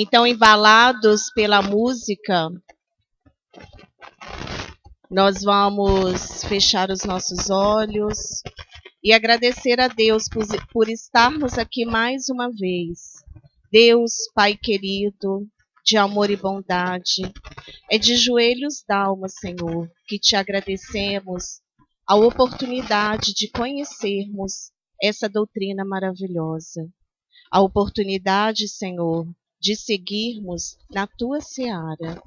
Então, embalados pela música, nós vamos fechar os nossos olhos e agradecer a Deus por estarmos aqui mais uma vez. Deus, Pai querido, de amor e bondade, é de joelhos d'alma, Senhor, que te agradecemos a oportunidade de conhecermos essa doutrina maravilhosa. A oportunidade, Senhor, de seguirmos na tua seara,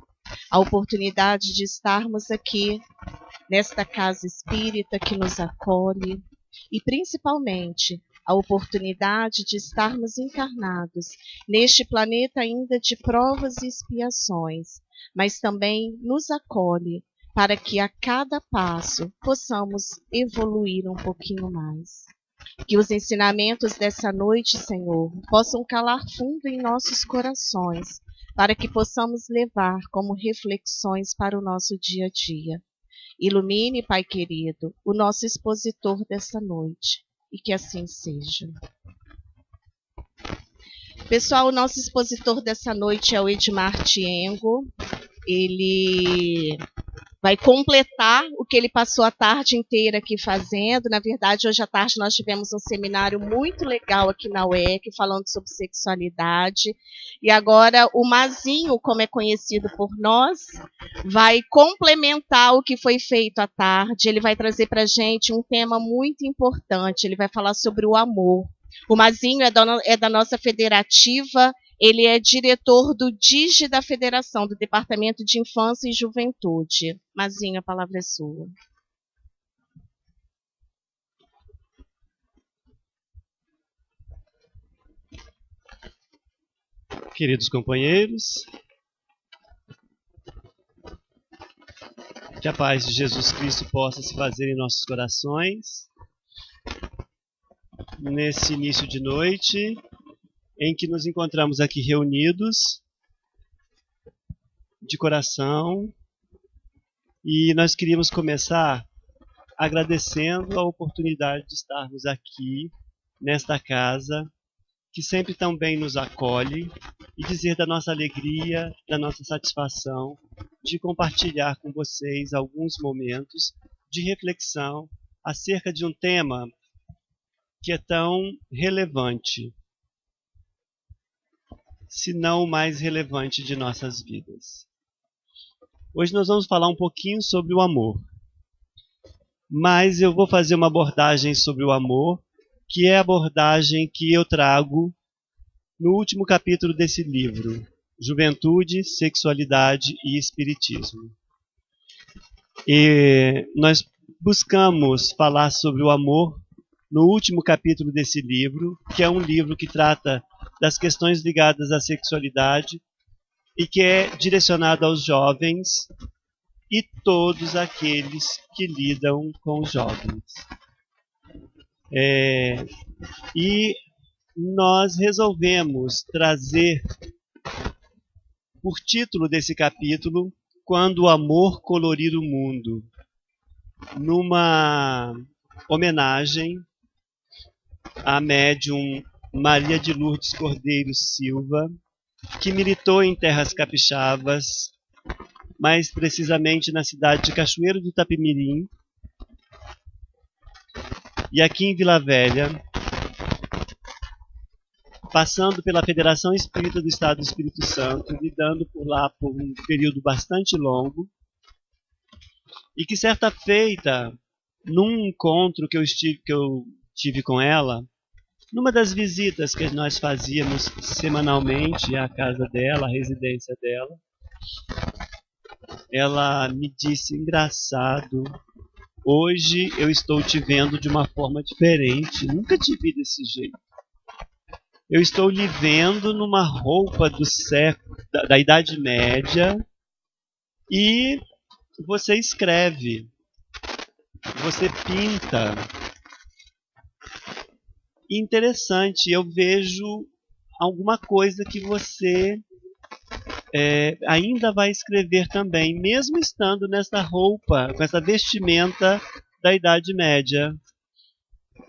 a oportunidade de estarmos aqui nesta casa espírita que nos acolhe e principalmente a oportunidade de estarmos encarnados neste planeta ainda de provas e expiações, mas também nos acolhe para que a cada passo possamos evoluir um pouquinho mais. Que os ensinamentos dessa noite, Senhor, possam calar fundo em nossos corações, para que possamos levar como reflexões para o nosso dia a dia. Ilumine, Pai querido, o nosso expositor dessa noite, e que assim seja. Pessoal, o nosso expositor dessa noite é o Edmar Tiengo. Ele vai completar o que ele passou a tarde inteira aqui fazendo. Na verdade, hoje à tarde nós tivemos um seminário muito legal aqui na UEC, falando sobre sexualidade. E agora o Mazinho, como é conhecido por nós, vai complementar o que foi feito à tarde. Ele vai trazer para a gente um tema muito importante. Ele vai falar sobre o amor. O Mazinho é da nossa federativa. Ele é diretor do DIGE da Federação, do Departamento de Infância e Juventude. Mazinho, a palavra é sua. Queridos companheiros, que a paz de Jesus Cristo possa se fazer em nossos corações, nesse início de noite, em que nos encontramos aqui reunidos, de coração, e nós queríamos começar agradecendo a oportunidade de estarmos aqui, nesta casa, que sempre tão bem nos acolhe, e dizer da nossa alegria, da nossa satisfação de compartilhar com vocês alguns momentos de reflexão acerca de um tema que é tão relevante, se não o mais relevante de nossas vidas. Hoje nós vamos falar um pouquinho sobre o amor, mas eu vou fazer uma abordagem sobre o amor, que é a abordagem que eu trago no último capítulo desse livro, Juventude, Sexualidade e Espiritismo. E nós buscamos falar sobre o amor no último capítulo desse livro, que é um livro que trata das questões ligadas à sexualidade e que é direcionado aos jovens e todos aqueles que lidam com os jovens. E nós resolvemos trazer por título desse capítulo Quando o Amor Colorir o Mundo, numa homenagem à médium Maria de Lourdes Cordeiro Silva, que militou em terras capixabas, mais precisamente na cidade de Cachoeiro do Itapemirim, e aqui em Vila Velha, passando pela Federação Espírita do Estado do Espírito Santo, lidando por lá por um período bastante longo, e que certa feita, num encontro que eu tive com ela, numa das visitas que nós fazíamos semanalmente à casa dela, à residência dela, ela me disse: engraçado, hoje eu estou te vendo de uma forma diferente, nunca te vi desse jeito. Eu estou lhe vendo numa roupa do século, da Idade Média, e você escreve, você pinta, interessante, eu vejo alguma coisa que você ainda vai escrever também, mesmo estando nessa roupa, com essa vestimenta da Idade Média.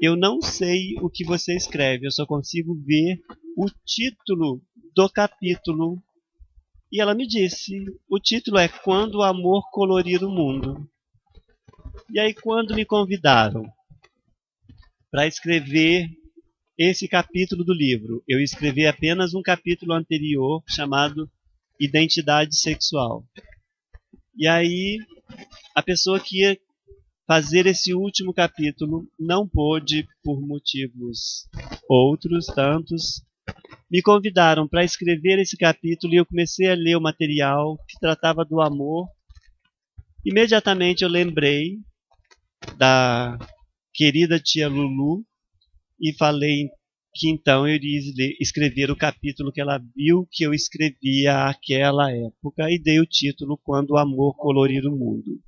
Eu não sei o que você escreve, eu só consigo ver o título do capítulo. E ela me disse, o título é Quando o Amor Colorir o Mundo. E aí, quando me convidaram para escrever esse capítulo do livro, eu escrevi apenas um capítulo anterior chamado Identidade Sexual. E aí, a pessoa que ia fazer esse último capítulo não pôde, por motivos outros, tantos. Me convidaram para escrever esse capítulo e eu comecei a ler o material que tratava do amor. Imediatamente eu lembrei da querida tia Lulu e falei que então eu iria escrever o capítulo que ela viu que eu escrevia àquela época e dei o título Quando o Amor Colorir o Mundo.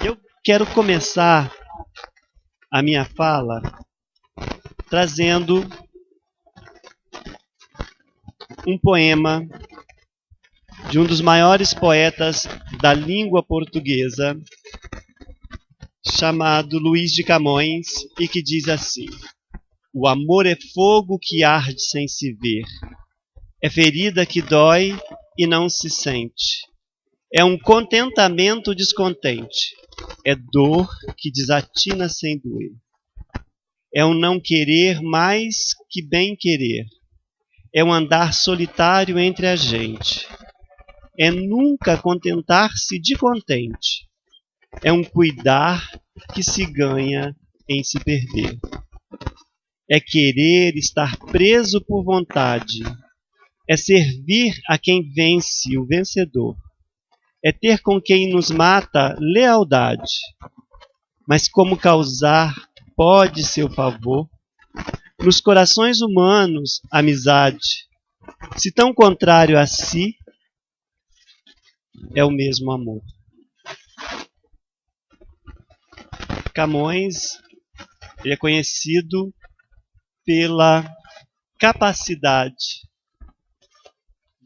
Eu quero começar a minha fala trazendo um poema de um dos maiores poetas da língua portuguesa, chamado Luís de Camões, e que diz assim: o amor é fogo que arde sem se ver, é ferida que dói e não se sente, é um contentamento descontente, é dor que desatina sem doer, é um não querer mais que bem querer, é um andar solitário entre a gente, é nunca contentar-se de contente, é um cuidar que se ganha em se perder. É querer estar preso por vontade, é servir a quem vence, o vencedor, é ter com quem nos mata lealdade, mas como causar pode seu favor, nos corações humanos amizade, se tão contrário a si, é o mesmo amor. Camões ele é conhecido pela capacidade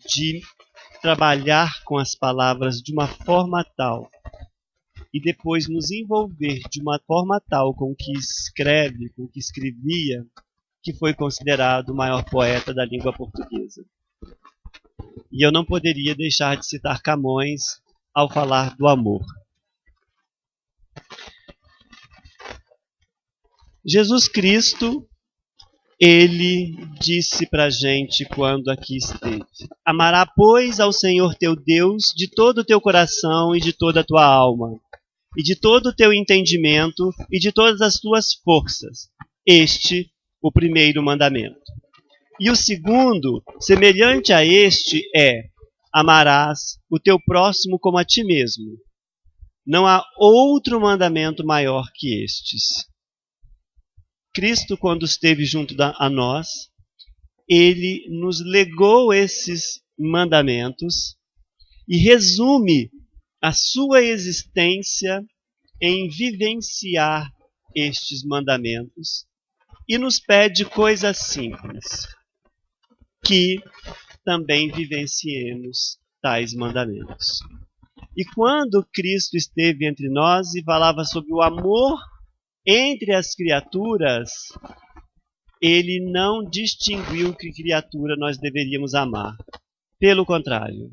de trabalhar com as palavras de uma forma tal e depois nos envolver de uma forma tal com o que escreve, com o que escrevia, que foi considerado o maior poeta da língua portuguesa. E eu não poderia deixar de citar Camões ao falar do amor. Jesus Cristo, ele disse para a gente quando aqui esteve: amará, pois, ao Senhor teu Deus de todo o teu coração e de toda a tua alma, e de todo o teu entendimento e de todas as tuas forças. Este, o primeiro mandamento. E o segundo, semelhante a este, é: amarás o teu próximo como a ti mesmo. Não há outro mandamento maior que estes. Cristo, quando esteve junto a nós, ele nos legou esses mandamentos e resume a sua existência em vivenciar estes mandamentos e nos pede coisas simples, que também vivenciemos tais mandamentos. E quando Cristo esteve entre nós e falava sobre o amor entre as criaturas, ele não distinguiu que criatura nós deveríamos amar. Pelo contrário,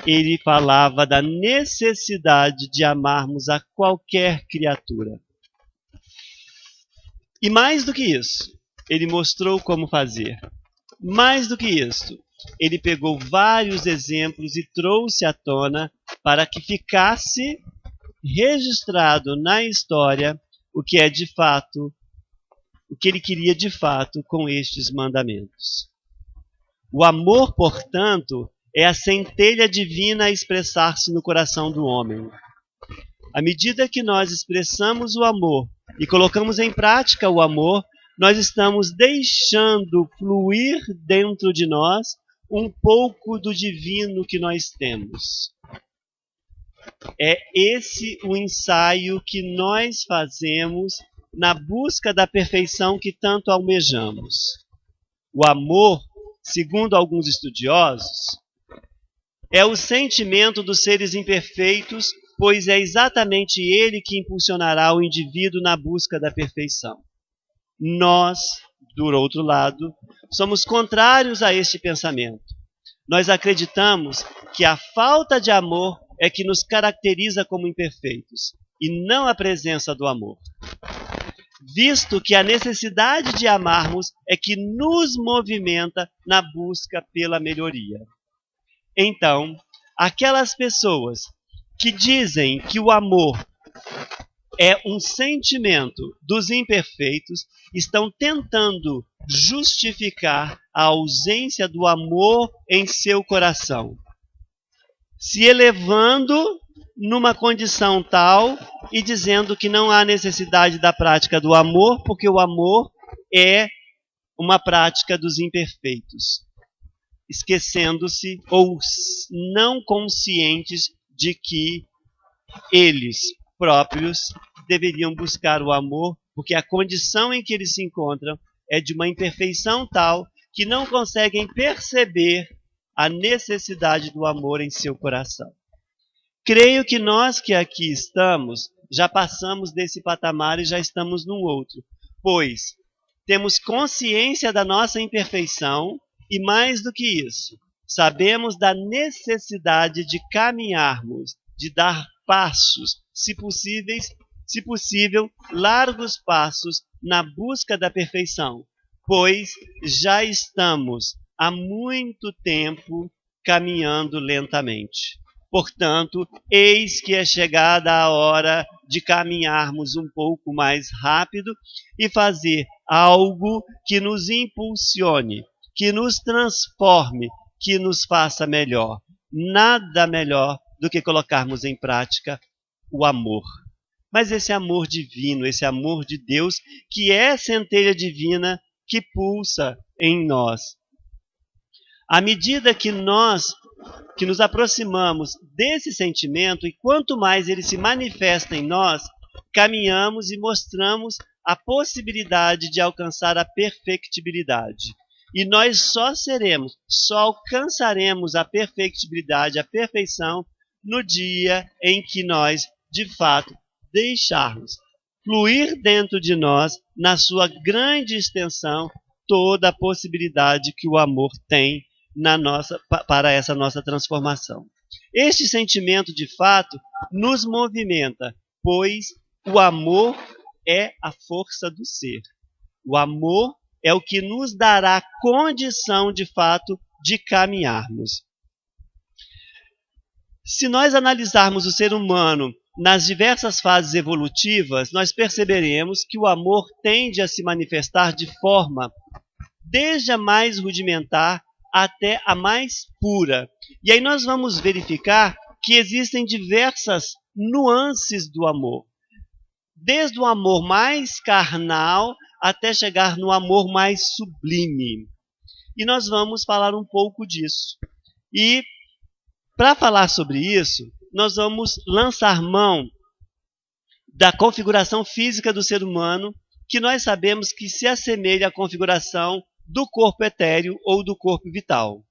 ele falava da necessidade de amarmos a qualquer criatura. E mais do que isso, ele mostrou como fazer. Mais do que isso, ele pegou vários exemplos e trouxe à tona para que ficasse registrado na história o que é de fato, o que ele queria de fato com estes mandamentos. O amor, portanto, é a centelha divina a expressar-se no coração do homem. À medida que nós expressamos o amor e colocamos em prática o amor, nós estamos deixando fluir dentro de nós um pouco do divino que nós temos. É esse o ensaio que nós fazemos na busca da perfeição que tanto almejamos. O amor, segundo alguns estudiosos, é o sentimento dos seres imperfeitos, pois é exatamente ele que impulsionará o indivíduo na busca da perfeição. Nós, do outro lado, somos contrários a este pensamento. Nós acreditamos que a falta de amor é que nos caracteriza como imperfeitos, e não a presença do amor. Visto que a necessidade de amarmos é que nos movimenta na busca pela melhoria. Então, aquelas pessoas que dizem que o amor é um sentimento dos imperfeitos estão tentando justificar a ausência do amor em seu coração, se elevando numa condição tal e dizendo que não há necessidade da prática do amor, porque o amor é uma prática dos imperfeitos, esquecendo-se ou não conscientes de que eles próprios deveriam buscar o amor, porque a condição em que eles se encontram é de uma imperfeição tal que não conseguem perceber a necessidade do amor em seu coração. Creio que nós que aqui estamos já passamos desse patamar e já estamos num outro, pois temos consciência da nossa imperfeição e, mais do que isso, sabemos da necessidade de caminharmos, de dar passos, se possível, largos passos na busca da perfeição, pois já estamos há muito tempo caminhando lentamente. Portanto, eis que é chegada a hora de caminharmos um pouco mais rápido e fazer algo que nos impulsione, que nos transforme, que nos faça melhor. Nada melhor do que colocarmos em prática o amor. Mas esse amor divino, esse amor de Deus, que é centelha divina que pulsa em nós. À medida que nos aproximamos desse sentimento, e quanto mais ele se manifesta em nós, caminhamos e mostramos a possibilidade de alcançar a perfectibilidade. E nós só alcançaremos a perfectibilidade, a perfeição, no dia em que nós, de fato, deixarmos fluir dentro de nós, na sua grande extensão, toda a possibilidade que o amor tem para essa nossa transformação. Este sentimento, de fato, nos movimenta, pois o amor é a força do ser. O amor é o que nos dará condição, de fato, de caminharmos. Se nós analisarmos o ser humano nas diversas fases evolutivas, nós perceberemos que o amor tende a se manifestar de forma desde a mais rudimentar até a mais pura. E aí nós vamos verificar que existem diversas nuances do amor. Desde o amor mais carnal até chegar no amor mais sublime. E nós vamos falar um pouco disso. E para falar sobre isso, nós vamos lançar mão da configuração física do ser humano, que nós sabemos que se assemelha à configuração do corpo etéreo ou do corpo vital.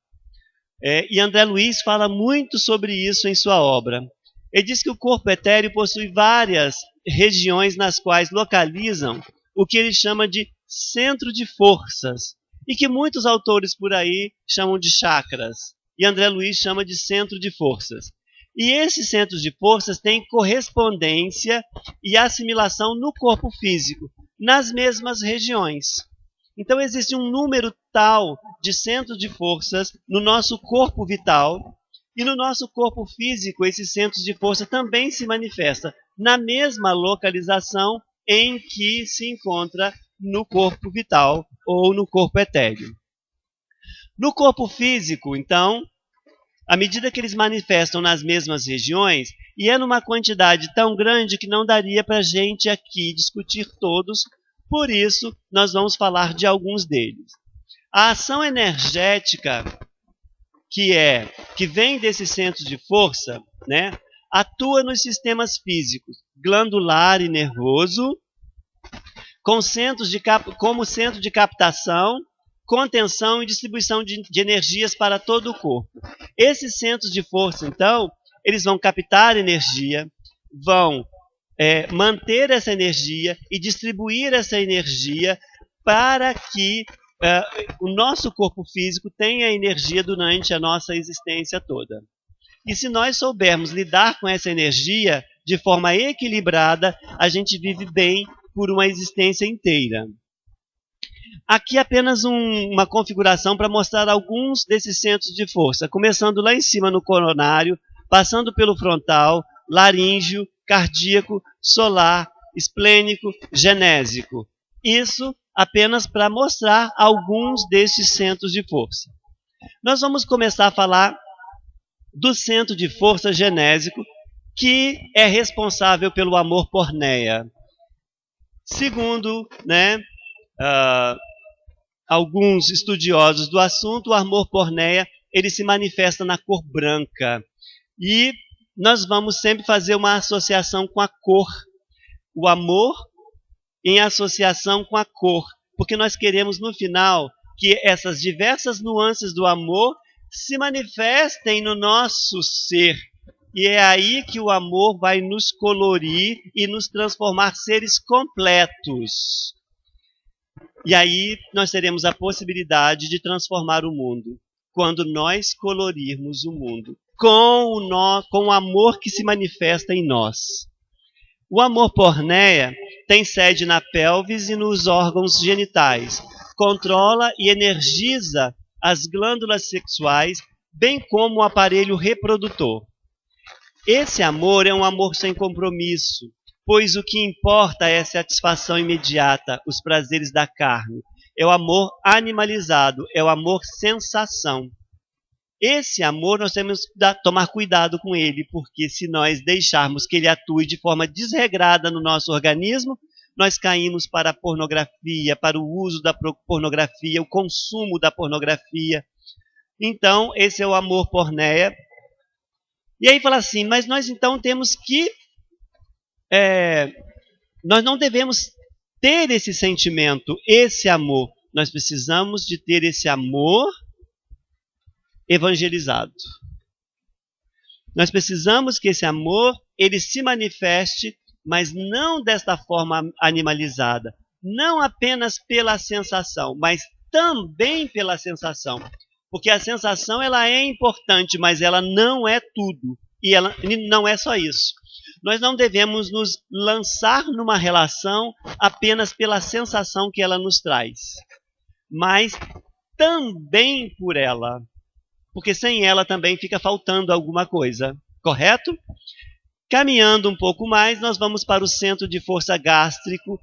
E André Luiz fala muito sobre isso em sua obra. Ele diz que o corpo etéreo possui várias regiões nas quais localizam o que ele chama de centro de forças, e que muitos autores por aí chamam de chakras, e André Luiz chama de centro de forças. E esses centros de forças têm correspondência e assimilação no corpo físico, nas mesmas regiões. Então existe um número tal de centros de forças no nosso corpo vital, e no nosso corpo físico esses centros de força também se manifestam na mesma localização em que se encontra no corpo vital ou no corpo etéreo. No corpo físico, então, à medida que eles manifestam nas mesmas regiões, e é numa quantidade tão grande que não daria para a gente aqui discutir todos, por isso nós vamos falar de alguns deles. A ação energética que vem desses centros de força, atua nos sistemas físicos, glandular e nervoso, como centro de captação, contenção e distribuição de energias para todo o corpo. Esses centros de força, então, eles vão captar energia, vão manter essa energia e distribuir essa energia para que o nosso corpo físico tenha energia durante a nossa existência toda. E se nós soubermos lidar com essa energia de forma equilibrada, a gente vive bem por uma existência inteira. Aqui apenas uma configuração para mostrar alguns desses centros de força, começando lá em cima no coronário, passando pelo frontal, laríngeo, cardíaco, solar, esplênico, genésico. Isso apenas para mostrar alguns desses centros de força. Nós vamos começar a falar do centro de força genésico, que é responsável pelo amor porneia. Segundo, alguns estudiosos do assunto, o amor porneia ele se manifesta na cor branca. E nós vamos sempre fazer uma associação com a cor. O amor em associação com a cor. Porque nós queremos, no final, que essas diversas nuances do amor se manifestem no nosso ser. E é aí que o amor vai nos colorir e nos transformar seres completos. E aí nós teremos a possibilidade de transformar o mundo, quando nós colorirmos o mundo, com o amor que se manifesta em nós. O amor porneia tem sede na pelvis e nos órgãos genitais. Controla e energiza as glândulas sexuais, bem como o aparelho reprodutor. Esse amor é um amor sem compromisso, pois o que importa é a satisfação imediata, os prazeres da carne. É o amor animalizado, é o amor sensação. Esse amor nós temos que tomar cuidado com ele, porque se nós deixarmos que ele atue de forma desregrada no nosso organismo, nós caímos para a pornografia, para o uso da pornografia, o consumo da pornografia. Então, esse é o amor porneia. E aí fala assim, mas nós então temos que... nós não devemos ter esse sentimento, esse amor. Nós precisamos de ter esse amor evangelizado. Nós precisamos que esse amor ele se manifeste, mas não desta forma animalizada. Não apenas pela sensação, mas também pela sensação. Porque a sensação ela é importante, mas ela não é tudo. E ela não é só isso. Nós não devemos nos lançar numa relação apenas pela sensação que ela nos traz, mas também por ela. Porque sem ela também fica faltando alguma coisa, correto? Caminhando um pouco mais, nós vamos para o centro de força gástrico,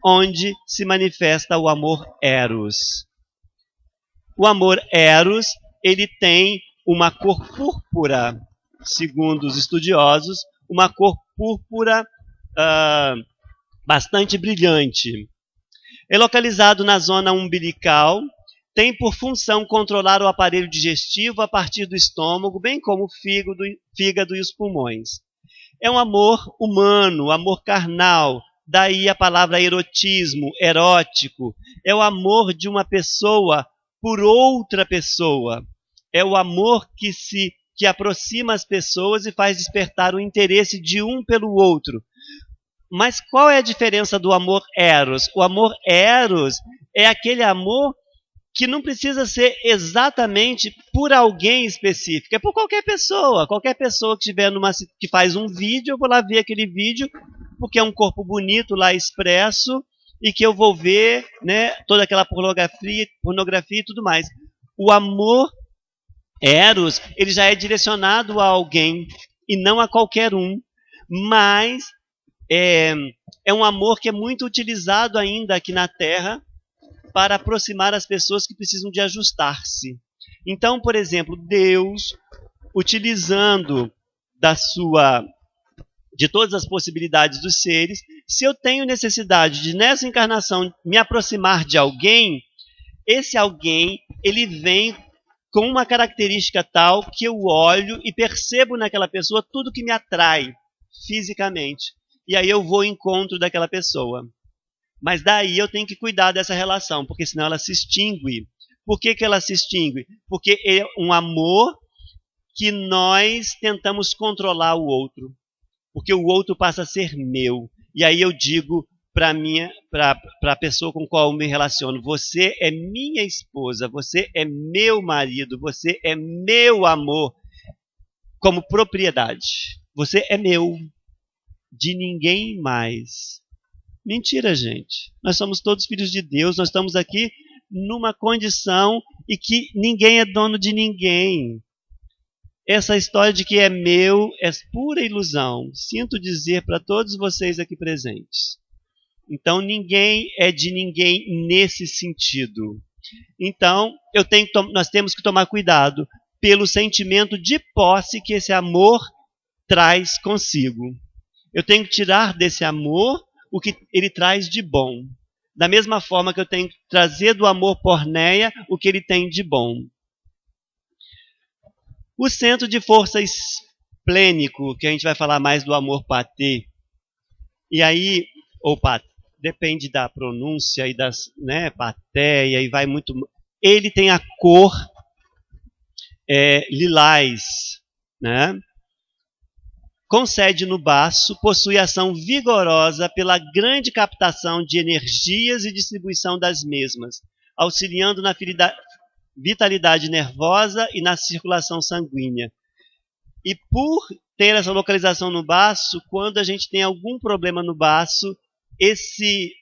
onde se manifesta o amor eros. O amor eros, ele tem uma cor púrpura, segundo os estudiosos, uma cor púrpura bastante brilhante. É localizado na zona umbilical, tem por função controlar o aparelho digestivo a partir do estômago, bem como o fígado e os pulmões. É um amor humano, amor carnal, daí a palavra erotismo, erótico. É o amor de uma pessoa por outra pessoa. É o amor que aproxima as pessoas e faz despertar o interesse de um pelo outro. Mas qual é a diferença do amor eros? O amor eros é aquele amor que não precisa ser exatamente por alguém específico, é por qualquer pessoa que que faz um vídeo, eu vou lá ver aquele vídeo, porque é um corpo bonito lá expresso, e que eu vou ver, toda aquela pornografia e tudo mais. O amor eros, ele já é direcionado a alguém, e não a qualquer um, mas é um amor que é muito utilizado ainda aqui na Terra, para aproximar as pessoas que precisam de ajustar-se. Então, por exemplo, Deus, utilizando de todas as possibilidades dos seres, se eu tenho necessidade de, nessa encarnação, me aproximar de alguém, esse alguém, ele vem com uma característica tal que eu olho e percebo naquela pessoa tudo que me atrai fisicamente. E aí eu vou ao encontro daquela pessoa. Mas daí eu tenho que cuidar dessa relação, porque senão ela se extingue. Por que ela se extingue? Porque é um amor que nós tentamos controlar o outro. Porque o outro passa a ser meu. E aí eu digo para a pessoa com qual eu me relaciono: você é minha esposa, você é meu marido, você é meu amor, como propriedade. Você é meu, de ninguém mais. Mentira, gente. Nós somos todos filhos de Deus, nós estamos aqui numa condição e que ninguém é dono de ninguém. Essa história de que é meu é pura ilusão. Sinto dizer para todos vocês aqui presentes. Então, ninguém é de ninguém nesse sentido. Então, nós temos que tomar cuidado pelo sentimento de posse que esse amor traz consigo. Eu tenho que tirar desse amor o que ele traz de bom. Da mesma forma que eu tenho que trazer do amor porneia o que ele tem de bom. O centro de força esplênico, que a gente vai falar mais do amor patê, e aí, ou patê, depende da pronúncia e das, paté, e aí vai muito. Ele tem a cor lilás, né? Com sede no baço, possui ação vigorosa pela grande captação de energias e distribuição das mesmas, auxiliando na vitalidade nervosa e na circulação sanguínea. E por ter essa localização no baço, quando a gente tem algum problema no baço, esse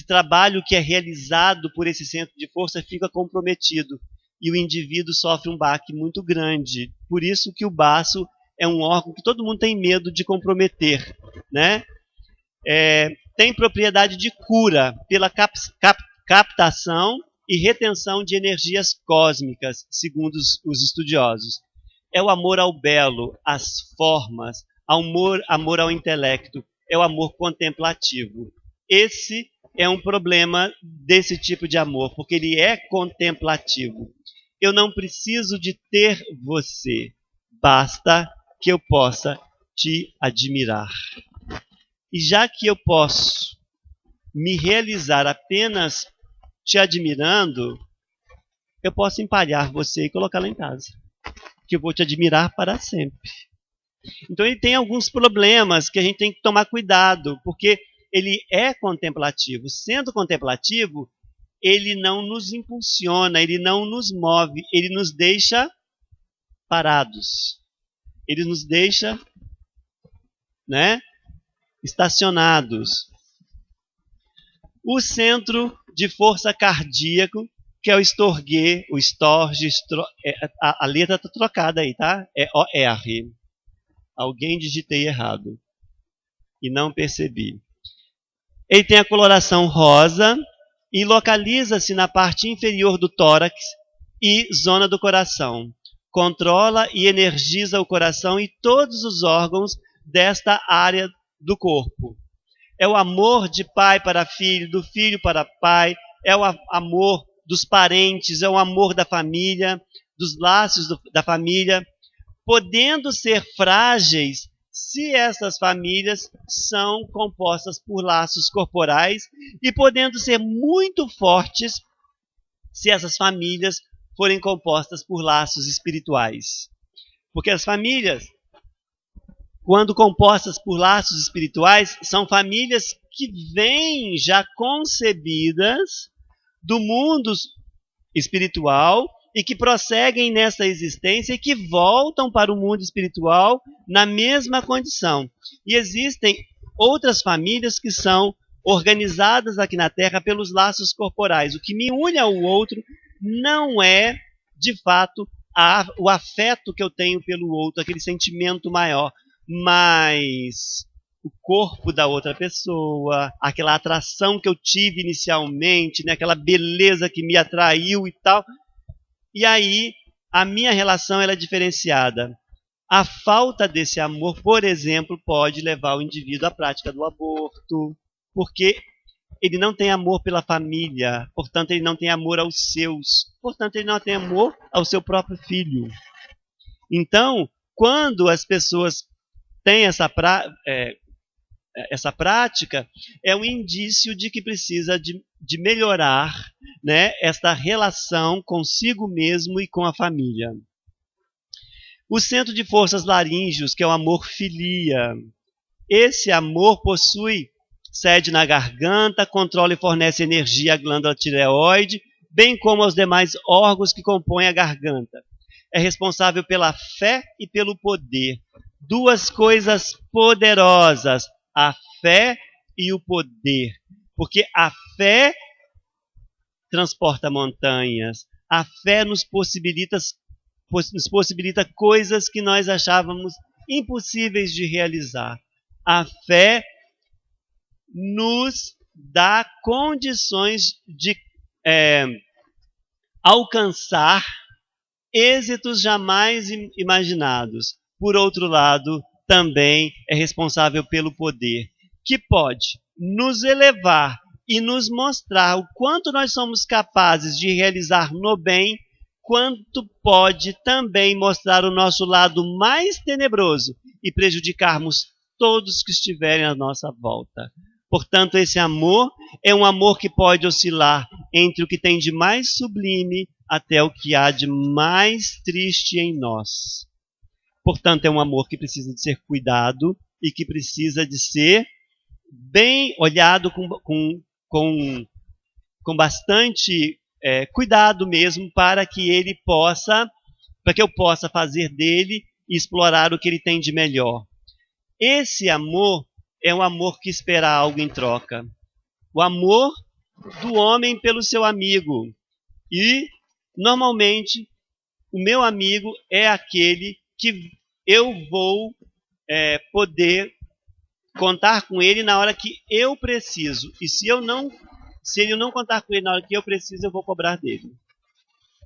trabalho que é realizado por esse centro de força fica comprometido e o indivíduo sofre um baque muito grande. Por isso que o baço é um órgão que todo mundo tem medo de comprometer, né? Tem propriedade de cura pela captação e retenção de energias cósmicas, segundo os estudiosos. É o amor ao belo, às formas, amor ao intelecto, é o amor contemplativo. Esse é um problema desse tipo de amor, porque ele é contemplativo. Eu não preciso de ter você, basta que eu possa te admirar. E já que eu posso me realizar apenas te admirando, eu posso empalhar você e colocá-la em casa, que eu vou te admirar para sempre. Então ele tem alguns problemas que a gente tem que tomar cuidado, porque ele é contemplativo. Sendo contemplativo, ele não nos impulsiona, ele não nos move, ele nos deixa parados. Ele nos deixa, estacionados. O centro de força cardíaco, que é o Storge, a letra está trocada aí, tá? É OR. Alguém digitei errado e não percebi. Ele tem a coloração rosa e localiza-se na parte inferior do tórax e zona do coração. Controla e energiza o coração e todos os órgãos desta área do corpo. É o amor de pai para filho, do filho para pai, é o amor dos parentes, é o amor da família, dos laços da família, podendo ser frágeis se essas famílias são compostas por laços corporais e podendo ser muito fortes se essas famílias forem compostas por laços espirituais. Porque as famílias, quando compostas por laços espirituais, são famílias que vêm já concebidas do mundo espiritual e que prosseguem nessa existência e que voltam para o mundo espiritual na mesma condição. E existem outras famílias que são organizadas aqui na Terra pelos laços corporais. O que me une ao outro não é, de fato, o afeto que eu tenho pelo outro, aquele sentimento maior, mas o corpo da outra pessoa, aquela atração que eu tive inicialmente, aquela beleza que me atraiu e tal. E aí, a minha relação ela é diferenciada. A falta desse amor, por exemplo, pode levar o indivíduo à prática do aborto, porque ele não tem amor pela família, portanto, ele não tem amor aos seus, portanto, ele não tem amor ao seu próprio filho. Então, quando as pessoas têm essa prática é um indício de que precisa de melhorar, né, esta relação consigo mesmo e com a família. O centro de forças laríngeos, que é o amor filia. Esse amor possui sede na garganta, controla e fornece energia à glândula tireoide, bem como aos demais órgãos que compõem a garganta. É responsável pela fé e pelo poder. Duas coisas poderosas, a fé e o poder. Porque a fé transporta montanhas, a fé nos possibilita coisas que nós achávamos impossíveis de realizar. A fé nos dá condições de alcançar êxitos jamais imaginados. Por outro lado, também é responsável pelo poder, que pode nos elevar e nos mostrar o quanto nós somos capazes de realizar no bem, quanto pode também mostrar o nosso lado mais tenebroso e prejudicarmos todos que estiverem à nossa volta. Portanto, esse amor é um amor que pode oscilar entre o que tem de mais sublime até o que há de mais triste em nós. Portanto, é um amor que precisa de ser cuidado e que precisa de ser bem olhado com bastante cuidado mesmo, para que eu possa fazer dele e explorar o que ele tem de melhor. Esse amor é um amor que espera algo em troca. O amor do homem pelo seu amigo. E, normalmente, o meu amigo é aquele que eu vou poder contar com ele na hora que eu preciso. E se ele não contar com ele na hora que eu preciso, eu vou cobrar dele.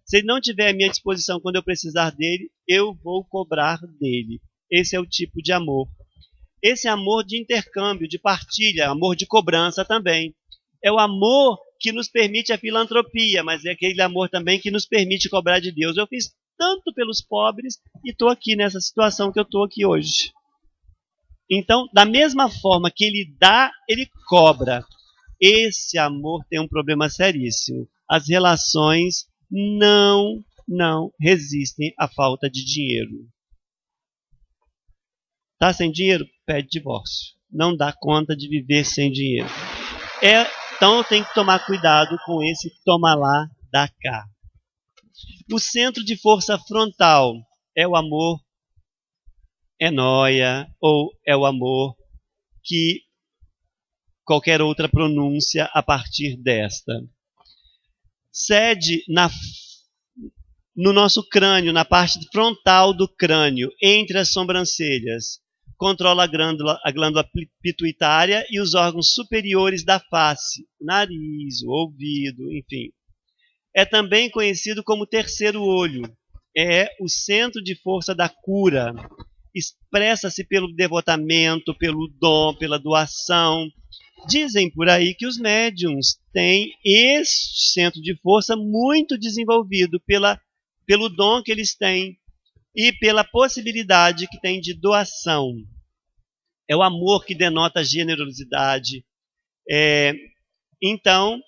Se ele não tiver à minha disposição quando eu precisar dele, eu vou cobrar dele. Esse é o tipo de amor. Esse amor de intercâmbio, de partilha, amor de cobrança também. É o amor que nos permite a filantropia, mas é aquele amor também que nos permite cobrar de Deus. Eu fiz tanto pelos pobres e estou aqui nessa situação que eu estou aqui hoje. Então, da mesma forma que ele dá, ele cobra. Esse amor tem um problema seríssimo. As relações não resistem à falta de dinheiro. Está sem dinheiro? Pede divórcio. Não dá conta de viver sem dinheiro. Então tem que tomar cuidado com esse toma lá, dá cá. O centro de força frontal é o amor enóia, ou é o amor que qualquer outra pronúncia a partir desta. Sede no nosso crânio, na parte frontal do crânio, entre as sobrancelhas. Controla a glândula pituitária e os órgãos superiores da face, o nariz, o ouvido, enfim. É também conhecido como terceiro olho. É o centro de força da cura. Expressa-se pelo devotamento, pelo dom, pela doação. Dizem por aí que os médiuns têm esse centro de força muito desenvolvido pelo dom que eles têm e pela possibilidade que tem de doação. É o amor que denota generosidade. Então,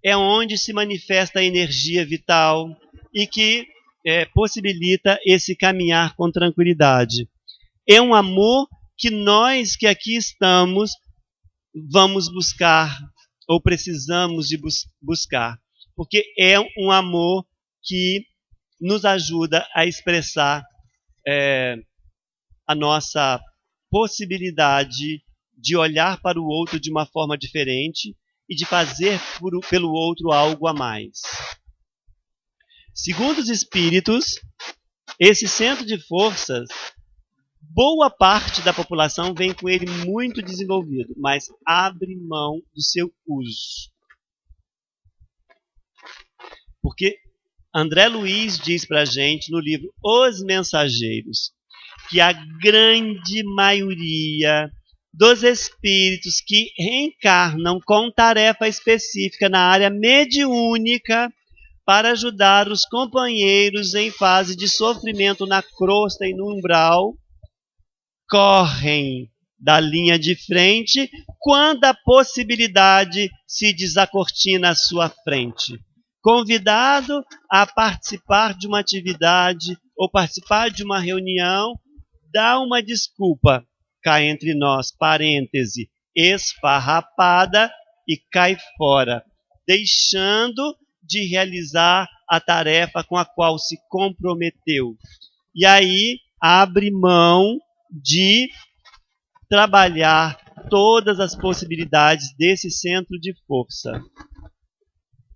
é onde se manifesta a energia vital e que possibilita esse caminhar com tranquilidade. É um amor que nós que aqui estamos vamos buscar, ou precisamos de buscar, porque é um amor que nos ajuda a expressar a nossa possibilidade de olhar para o outro de uma forma diferente e de fazer pelo outro algo a mais. Segundo os espíritos, esse centro de forças, boa parte da população vem com ele muito desenvolvido, mas abre mão do seu uso. Porque André Luiz diz para a gente no livro Os Mensageiros que a grande maioria dos espíritos que reencarnam com tarefa específica na área mediúnica para ajudar os companheiros em fase de sofrimento na crosta e no umbral, correm da linha de frente quando a possibilidade se desacortina à sua frente. Convidado a participar de uma atividade ou participar de uma reunião, dá uma desculpa, cá entre nós, parêntese, esfarrapada, e cai fora, deixando de realizar a tarefa com a qual se comprometeu. E aí abre mão de trabalhar todas as possibilidades desse centro de força.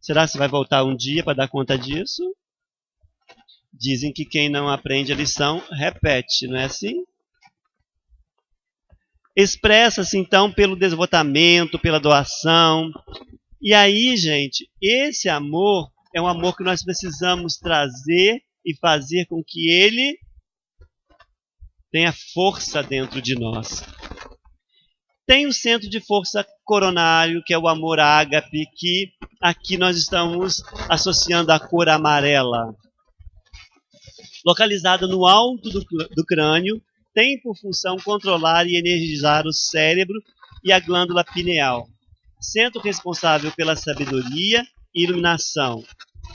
Será que você vai voltar um dia para dar conta disso? Dizem que quem não aprende a lição, repete, não é assim? Expressa-se, então, pelo devotamento, pela doação. E aí, gente, esse amor é um amor que nós precisamos trazer e fazer com que ele tenha força dentro de nós. Tem o centro de força coronário, que é o amor ágape, que aqui nós estamos associando à cor amarela. Localizado no alto do crânio, tem por função controlar e energizar o cérebro e a glândula pineal. Centro responsável pela sabedoria e iluminação.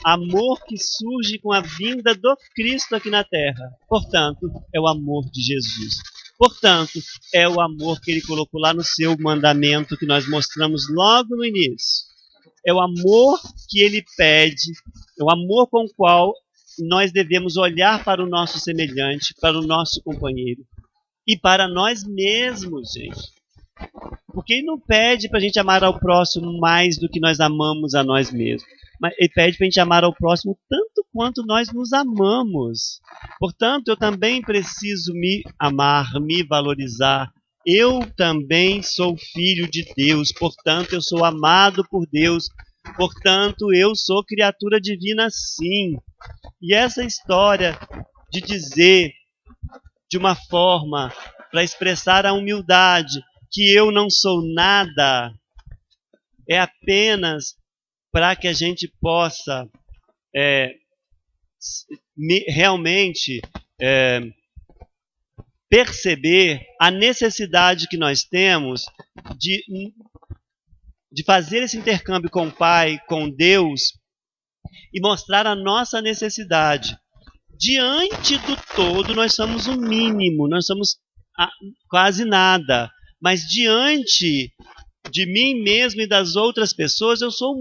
Amor que surge com a vinda do Cristo aqui na Terra. Portanto, é o amor de Jesus. Portanto, é o amor que ele colocou lá no seu mandamento que nós mostramos logo no início. É o amor que ele pede, é o amor com o qual nós devemos olhar para o nosso semelhante, para o nosso companheiro e para nós mesmos, gente. Porque ele não pede para a gente amar ao próximo mais do que nós amamos a nós mesmos. Mas ele pede para a gente amar ao próximo tanto quanto nós nos amamos. Portanto, eu também preciso me amar, me valorizar. Eu também sou filho de Deus, portanto, eu sou amado por Deus. Portanto, eu sou criatura divina, sim. E essa história de dizer de uma forma para expressar a humildade que eu não sou nada é apenas para que a gente possa realmente perceber a necessidade que nós temos de fazer esse intercâmbio com o Pai, com Deus, e mostrar a nossa necessidade. Diante do todo, nós somos o mínimo, nós somos quase nada. Mas diante de mim mesmo e das outras pessoas, eu sou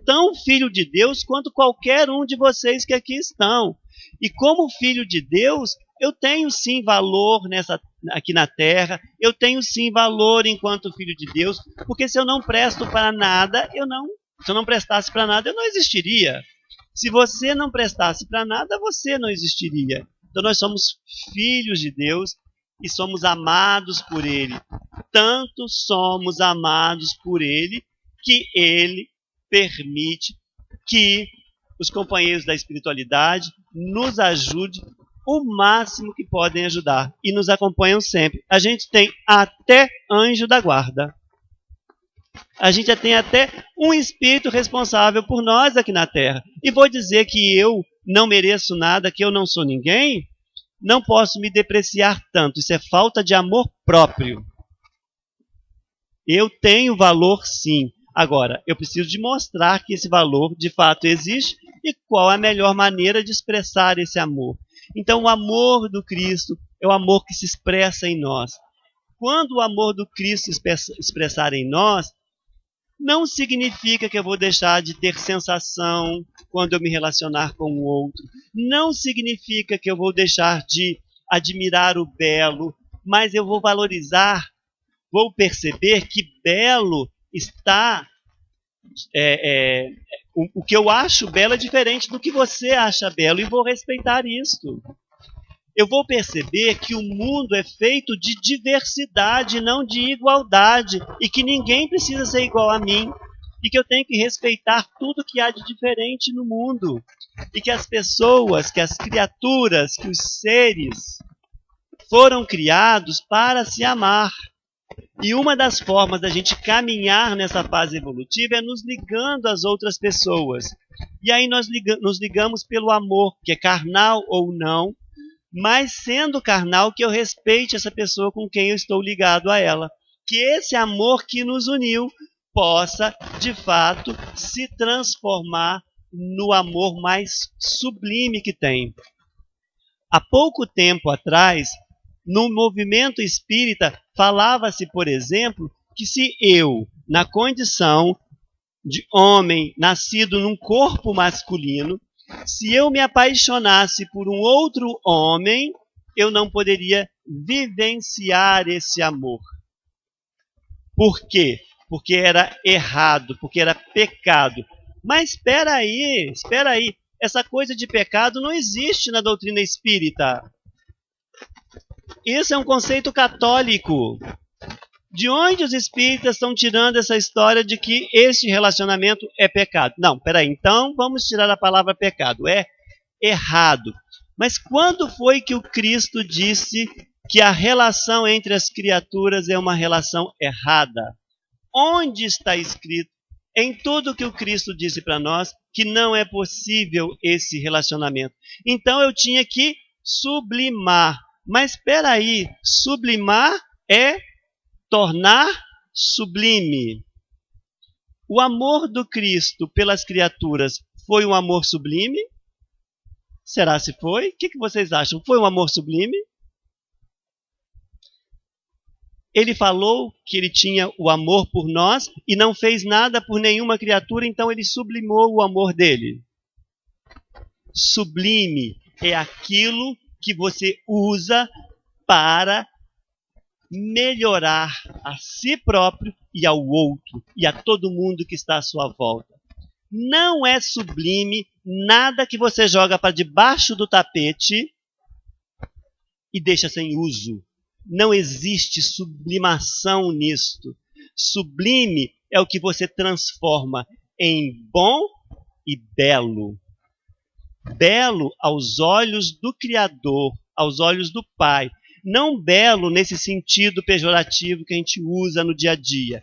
tão filho de Deus quanto qualquer um de vocês que aqui estão. E como filho de Deus, eu tenho sim valor aqui na Terra, eu tenho sim valor enquanto filho de Deus, porque se eu não presto para nada, se eu não prestasse para nada, eu não existiria. Se você não prestasse para nada, você não existiria. Então nós somos filhos de Deus e somos amados por Ele. Tanto somos amados por Ele que Ele permite que os companheiros da espiritualidade nos ajudem o máximo que podem ajudar. E nos acompanham sempre. A gente tem até anjo da guarda. A gente tem até um espírito responsável por nós aqui na Terra. E vou dizer que eu não mereço nada, que eu não sou ninguém? Não posso me depreciar tanto. Isso é falta de amor próprio. Eu tenho valor, sim. Agora, eu preciso de mostrar que esse valor de fato existe e qual é a melhor maneira de expressar esse amor. Então, o amor do Cristo é o amor que se expressa em nós. Quando o amor do Cristo se expressar em nós, não significa que eu vou deixar de ter sensação quando eu me relacionar com o outro. Não significa que eu vou deixar de admirar o belo, mas eu vou valorizar, vou perceber que belo está... o que eu acho belo é diferente do que você acha belo, e vou respeitar isso. Eu vou perceber que o mundo é feito de diversidade, não de igualdade, e que ninguém precisa ser igual a mim, e que eu tenho que respeitar tudo que há de diferente no mundo, e que as pessoas, que as criaturas, que os seres foram criados para se amar. E uma das formas da gente caminhar nessa fase evolutiva é nos ligando às outras pessoas. E aí nós nos ligamos pelo amor, que é carnal ou não, mas sendo carnal, que eu respeite essa pessoa com quem eu estou ligado a ela. Que esse amor que nos uniu possa, de fato, se transformar no amor mais sublime que tem. Há pouco tempo atrás, no movimento espírita, falava-se, por exemplo, que se eu, na condição de homem nascido num corpo masculino, se eu me apaixonasse por um outro homem, eu não poderia vivenciar esse amor. Por quê? Porque era errado, porque era pecado. Mas espera aí. Essa coisa de pecado não existe na doutrina espírita. Isso é um conceito católico. De onde os espíritas estão tirando essa história de que este relacionamento é pecado? Não, peraí, então vamos tirar a palavra pecado. É errado. Mas quando foi que o Cristo disse que a relação entre as criaturas é uma relação errada? Onde está escrito, em tudo que o Cristo disse para nós, que não é possível esse relacionamento? Então eu tinha que sublimar. Mas espera aí, sublimar é tornar sublime. O amor do Cristo pelas criaturas foi um amor sublime? Será se foi? O que vocês acham? Foi um amor sublime? Ele falou que ele tinha o amor por nós e não fez nada por nenhuma criatura, então ele sublimou o amor dele. Sublime é aquilo que você usa para melhorar a si próprio e ao outro e a todo mundo que está à sua volta. Não é sublime nada que você joga para debaixo do tapete e deixa sem uso. Não existe sublimação nisto. Sublime é o que você transforma em bom e belo. Belo aos olhos do Criador, aos olhos do Pai. Não belo nesse sentido pejorativo que a gente usa no dia a dia.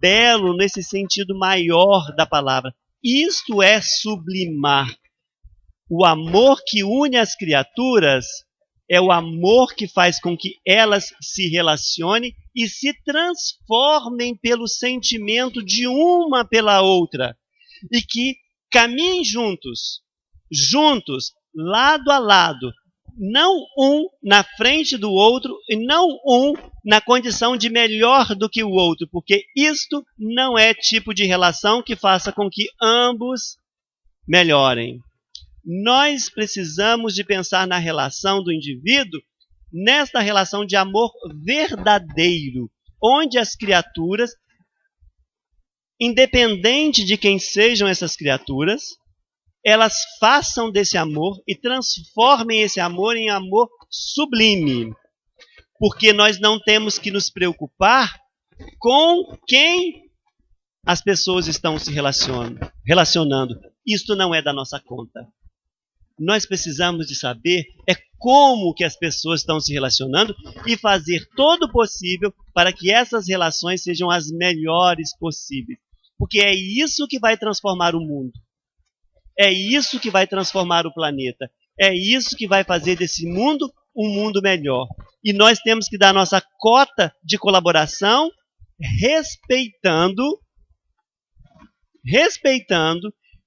Belo nesse sentido maior da palavra. Isto é sublimar. O amor que une as criaturas é o amor que faz com que elas se relacionem e se transformem pelo sentimento de uma pela outra. E que caminhem juntos, lado a lado. Não um na frente do outro e não um na condição de melhor do que o outro, porque isto não é tipo de relação que faça com que ambos melhorem. Nós precisamos de pensar na relação do indivíduo, nesta relação de amor verdadeiro, onde as criaturas, independente de quem sejam essas criaturas, elas façam desse amor e transformem esse amor em amor sublime. Porque nós não temos que nos preocupar com quem as pessoas estão se relacionando. Isto não é da nossa conta. Nós precisamos de saber como que as pessoas estão se relacionando e fazer todo o possível para que essas relações sejam as melhores possíveis. Porque é isso que vai transformar o mundo. É isso que vai transformar o planeta. É isso que vai fazer desse mundo um mundo melhor. E nós temos que dar nossa cota de colaboração respeitando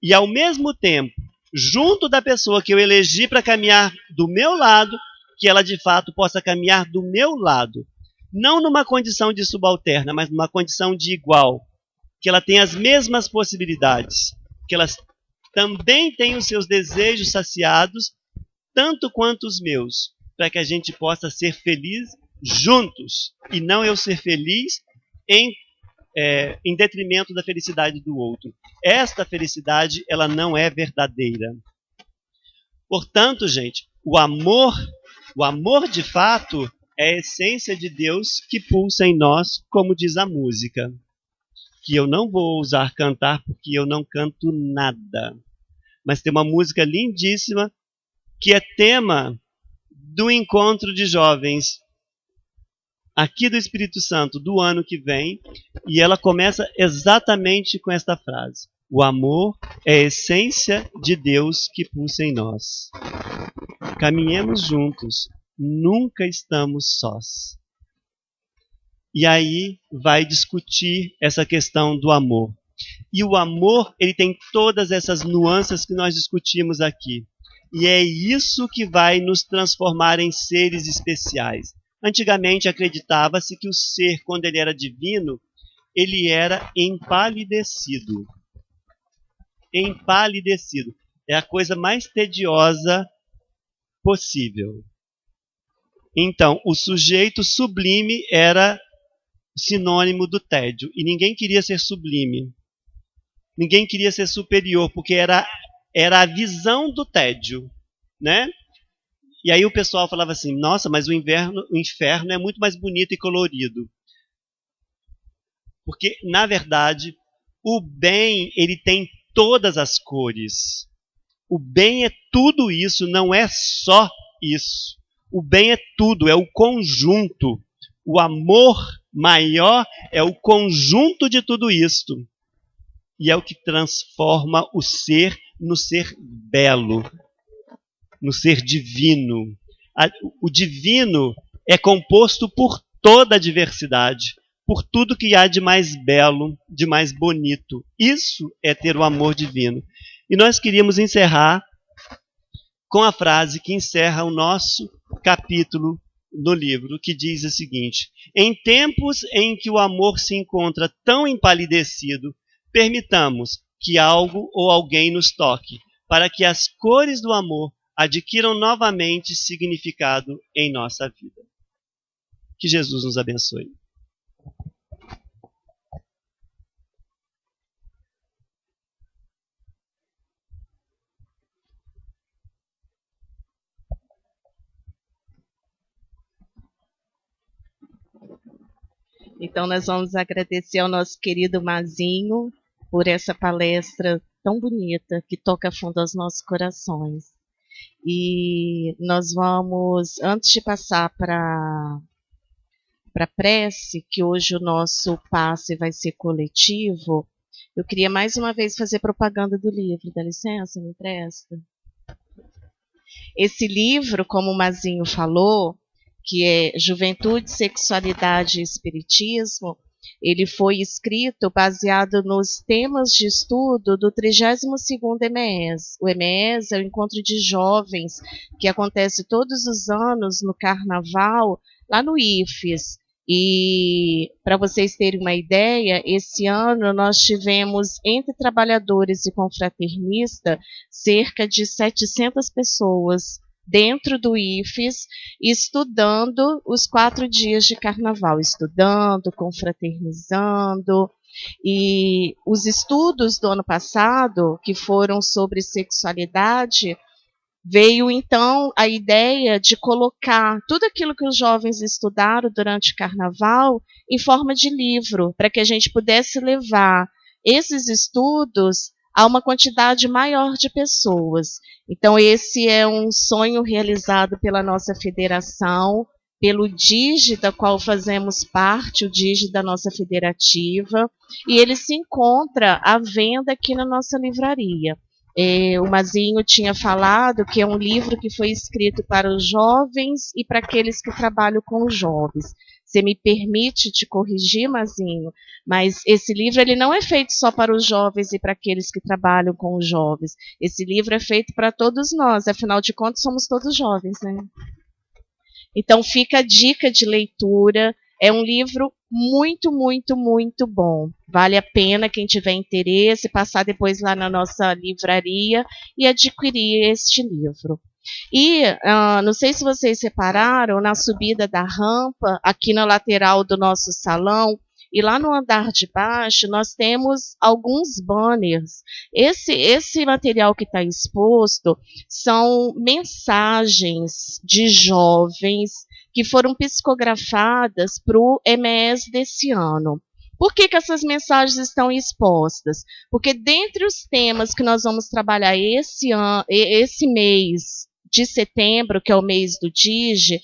e ao mesmo tempo, junto da pessoa que eu elegi para caminhar do meu lado, que ela de fato possa caminhar do meu lado. Não numa condição de subalterna, mas numa condição de igual. Que ela tenha as mesmas possibilidades. Que ela também tenha os seus desejos saciados, tanto quanto os meus. Para que a gente possa ser feliz juntos. E não eu ser feliz em detrimento da felicidade do outro. Esta felicidade, ela não é verdadeira. Portanto, gente, o amor de fato é a essência de Deus que pulsa em nós, como diz a música. Que eu não vou ousar cantar porque eu não canto nada. Mas tem uma música lindíssima que é tema do encontro de jovens aqui do Espírito Santo do ano que vem, e ela começa exatamente com esta frase: o amor é a essência de Deus que pulsa em nós. caminhemos juntos, nunca estamos sós. E aí vai discutir essa questão do amor. E o amor, ele tem todas essas nuances que nós discutimos aqui. E é isso que vai nos transformar em seres especiais. Antigamente acreditava-se que o ser, quando ele era divino, ele era empalidecido. Empalidecido. É a coisa mais tediosa possível. Então, o sujeito sublime era sinônimo do tédio. E ninguém queria ser sublime. Ninguém queria ser superior, porque era a visão do tédio, né? E aí o pessoal falava assim, nossa, mas o inferno é muito mais bonito e colorido. Porque, na verdade, o bem, ele tem todas as cores. O bem é tudo isso, não é só isso. O bem é tudo, é o conjunto. O amor maior é o conjunto de tudo isto. E é o que transforma o ser no ser belo, no ser divino. O divino é composto por toda a diversidade, por tudo que há de mais belo, de mais bonito. Isso é ter o amor divino. E nós queríamos encerrar com a frase que encerra o nosso capítulo no livro, que diz o seguinte: em tempos em que o amor se encontra tão empalidecido, permitamos que algo ou alguém nos toque, para que as cores do amor adquiram novamente significado em nossa vida. Que Jesus nos abençoe. Então, nós vamos agradecer ao nosso querido Mazinho por essa palestra tão bonita, que toca fundo aos nossos corações. E nós vamos, antes de passar para a prece, que hoje o nosso passe vai ser coletivo, eu queria mais uma vez fazer propaganda do livro. Dá licença, me empresta? Esse livro, como o Mazinho falou, que é Juventude, Sexualidade e Espiritismo, ele foi escrito baseado nos temas de estudo do 32º EMES. O EMES é o encontro de jovens que acontece todos os anos no Carnaval, lá no IFES. E, para vocês terem uma ideia, esse ano nós tivemos, entre trabalhadores e confraternistas, cerca de 700 pessoas dentro do IFES, estudando os 4 dias de carnaval, estudando, confraternizando. E os estudos do ano passado, que foram sobre sexualidade, veio então a ideia de colocar tudo aquilo que os jovens estudaram durante o carnaval em forma de livro, para que a gente pudesse levar esses estudos a uma quantidade maior de pessoas. Então, esse é um sonho realizado pela nossa federação, pelo DIGE, da qual fazemos parte, o DIGE da nossa federativa, e ele se encontra à venda aqui na nossa livraria. O Mazinho tinha falado que é um livro que foi escrito para os jovens e para aqueles que trabalham com os jovens. Você me permite te corrigir, Mazinho, mas esse livro ele não é feito só para os jovens e para aqueles que trabalham com os jovens. Esse livro é feito para todos nós, afinal de contas somos todos jovens, né? Então fica a dica de leitura. É um livro muito, muito, muito bom. Vale a pena quem tiver interesse passar depois lá na nossa livraria e adquirir este livro. E não sei se vocês repararam, na subida da rampa, aqui na lateral do nosso salão, e lá no andar de baixo, nós temos alguns banners. Esse material que está exposto são mensagens de jovens que foram psicografadas para o EMES desse ano. Por que essas mensagens estão expostas? Porque dentre os temas que nós vamos trabalhar esse mês, de setembro, que é o mês do DIGE,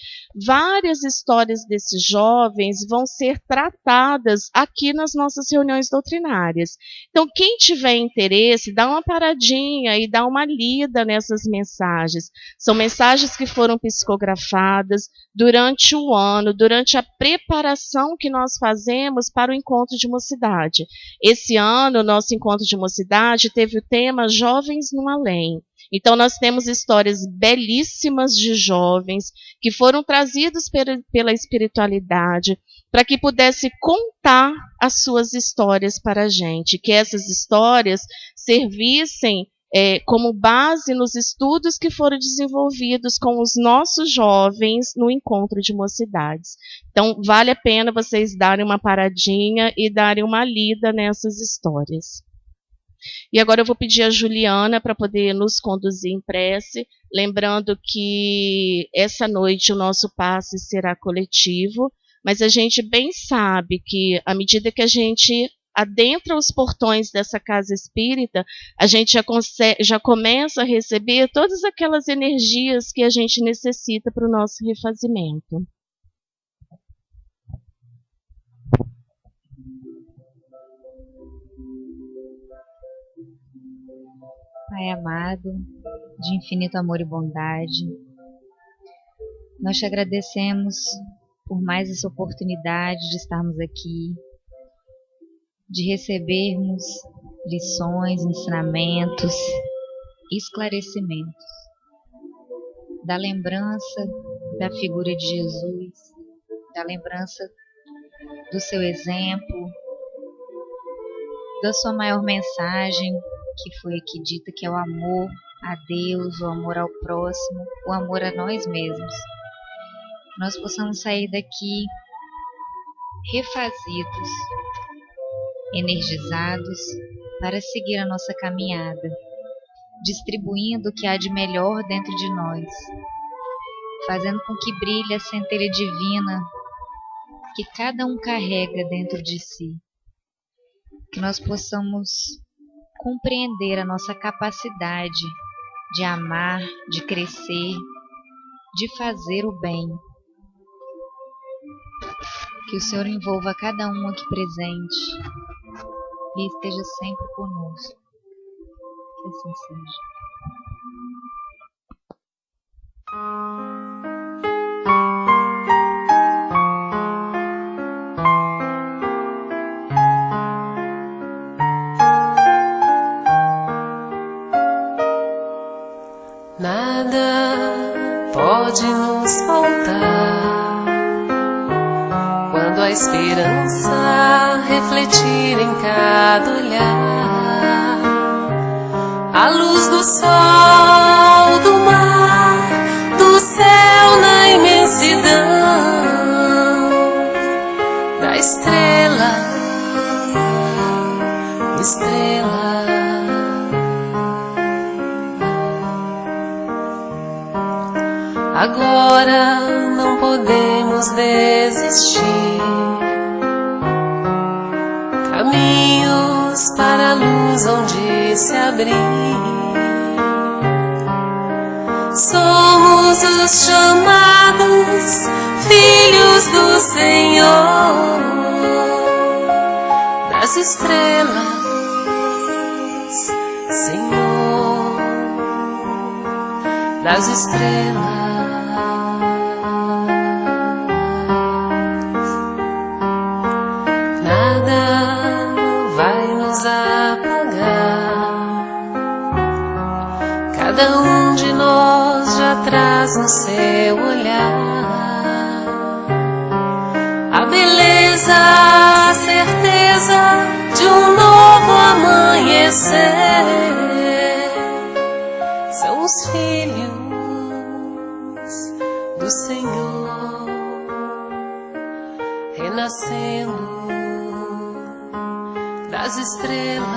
várias histórias desses jovens vão ser tratadas aqui nas nossas reuniões doutrinárias. Então, quem tiver interesse, dá uma paradinha e dá uma lida nessas mensagens. São mensagens que foram psicografadas durante o ano, durante a preparação que nós fazemos para o encontro de mocidade. Esse ano, o nosso encontro de mocidade teve o tema Jovens no Além. Então, nós temos histórias belíssimas de jovens que foram trazidos pela espiritualidade para que pudesse contar as suas histórias para a gente, que essas histórias servissem como base nos estudos que foram desenvolvidos com os nossos jovens no encontro de mocidades. Então, vale a pena vocês darem uma paradinha e darem uma lida nessas histórias. E agora eu vou pedir a Juliana para poder nos conduzir em prece, lembrando que essa noite o nosso passe será coletivo, mas a gente bem sabe que à medida que a gente adentra os portões dessa casa espírita, a gente já começa a receber todas aquelas energias que a gente necessita para o nosso refazimento. Pai amado, de infinito amor e bondade, nós te agradecemos por mais essa oportunidade de estarmos aqui, de recebermos lições, ensinamentos, esclarecimentos, da lembrança da figura de Jesus, da lembrança do seu exemplo, da sua maior mensagem, que foi aqui dita, que é o amor a Deus, o amor ao próximo, o amor a nós mesmos. Que nós possamos sair daqui refazidos, energizados para seguir a nossa caminhada, distribuindo o que há de melhor dentro de nós, fazendo com que brilhe a centelha divina que cada um carrega dentro de si. Que nós possamos compreender a nossa capacidade de amar, de crescer, de fazer o bem. Que o Senhor envolva cada um aqui presente e esteja sempre conosco. Que assim seja. Nada pode nos faltar quando a esperança refletir em cada olhar, a luz do sol, do mar, do céu na imensidão, da estrela, estrela. Agora não podemos desistir. Caminhos para a luz onde se abrir. Somos os chamados filhos do Senhor, das estrelas, Senhor, das estrelas. Cada um de nós já traz no seu olhar a beleza, a certeza de um novo amanhecer. São os filhos do Senhor renascendo das estrelas,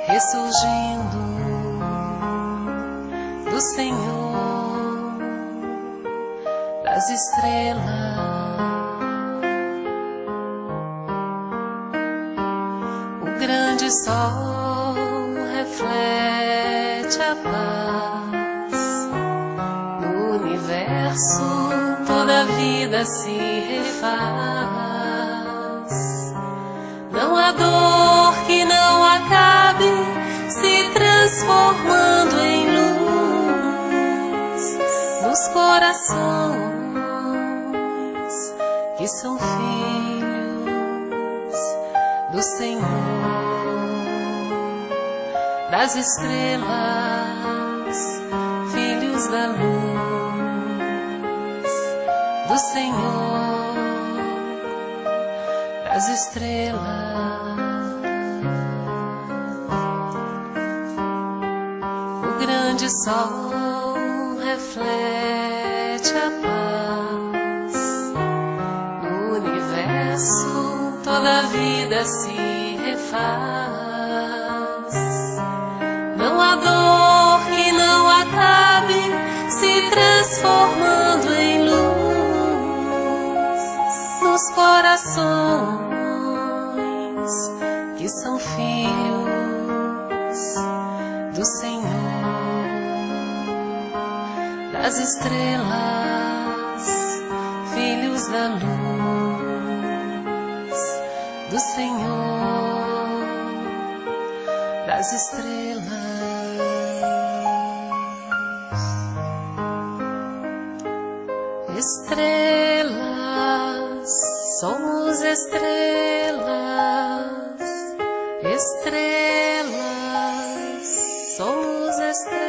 ressurgindo do Senhor, das estrelas. O grande sol reflete a paz vida se refaz. Não há dor que não acabe se transformando em luz nos corações que são filhos do Senhor, das estrelas, filhos da luz do Senhor, das estrelas. O grande sol reflete a paz no universo, toda a vida se refaz. Não há dor que não acabe se transformando em luz nos corações que são filhos do Senhor, das estrelas, filhos da luz do Senhor, das estrelas. Estrelas, somos estrelas, estrelas, somos estrelas.